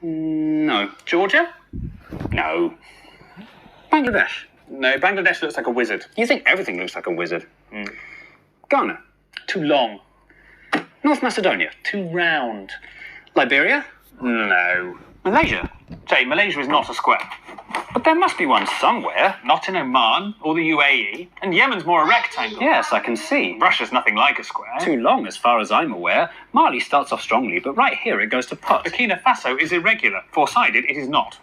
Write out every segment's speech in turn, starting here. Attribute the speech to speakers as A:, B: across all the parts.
A: No. Georgia? No. Bangladesh? No, Bangladesh looks like a wizard. You think everything looks like a wizard. Ghana? Too long. North Macedonia? Too round. Liberia? No. Malaysia? Jay, Malaysia is not a square. But there must be one somewhere. Not in Oman or the UAE. And Yemen's more a rectangle. Yes, I can see. Russia's nothing like a square. Too long, as far as I'm aware. Mali starts off strongly, but right here it goes to pot. Burkina Faso is irregular. Four-sided, it is not.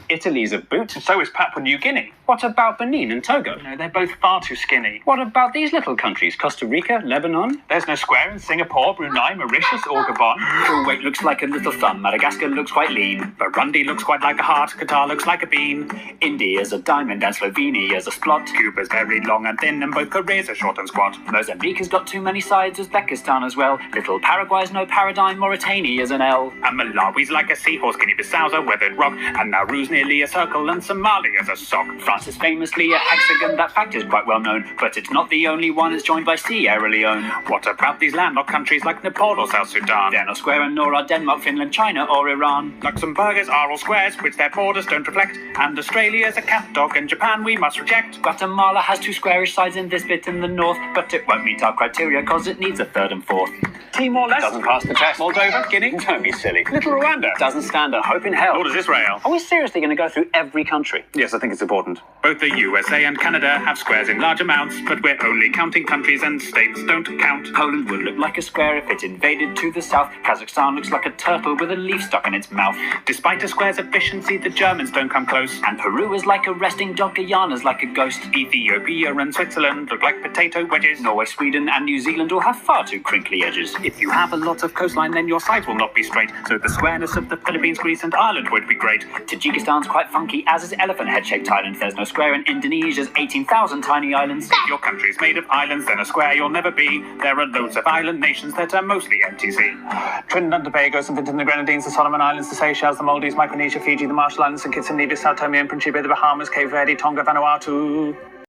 A: Italy's a boot, and so is Papua New Guinea. What about Benin and Togo? No, they're both far too skinny. What about these little countries? Costa Rica, Lebanon? There's no square in Singapore, Brunei, Mauritius, or Gabon. Kuwait looks like a little thumb. Madagascar looks quite lean. Burundi looks quite like a heart. Qatar looks like a bean. India's a diamond and Slovenia's a splot. Cuba's very long and thin, and both Koreas are short and squat. Mozambique has got too many sides, Uzbekistan as well. Little Paraguay's no paradigm, Mauritania's an L. And Malawi's like a seahorse, Guinea-Bissau's a weathered rock. And Nauru's nearly a circle, and Somalia's a sock. France is famously a hexagon, that fact is quite well known. But it's not the only one, it's joined by Sierra Leone. What about these landlocked countries like Nepal or South Sudan? They're no square, and nor are Denmark, Finland, China or Iran. Luxembourg's are all squares, which their borders don't reflect. And Australia's a cat dog, and Japan we must reject. Guatemala has two squarish sides in this bit in the north, but it won't meet our criteria cause it needs a third and fourth. Timor-Leste doesn't pass the test. Moldova, Guinea, don't be silly. Little Rwanda doesn't stand a hope in hell. Nor does Israel. Are we seriously going to go through every country? Yes, I think it's important. Both the USA and Canada have squares in large amounts, but we're only counting countries and states don't count. Poland would look like a square if it invaded to the south. Kazakhstan looks like a turtle with a leaf stuck in its mouth. Despite a square's efficiency, the Germans don't come close. And Peru is like a resting dog, Guyana's like a ghost. Ethiopia and Switzerland look like potato wedges. Norway, Sweden and New Zealand all have far too crinkly edges. If you have a lot of coastline, then your sides will not be straight. So the squareness of the Philippines, Greece and Ireland would be great. Tajikistan's quite funky, as is elephant head-shaped Thailand. There's no square in Indonesia's 18,000 tiny islands. If your country's made of islands, then a square you'll never be. There are loads of island nations that are mostly MTC. Trinidad and Tobago, St. Vincent and the Grenadines, the Solomon Islands, the Seychelles, the Maldives, Micronesia, Fiji, the Marshall Islands, St. Kitts and Nevis, Sao Tome and Principe, the Bahamas, Cape Verde, Tonga, Vanuatu.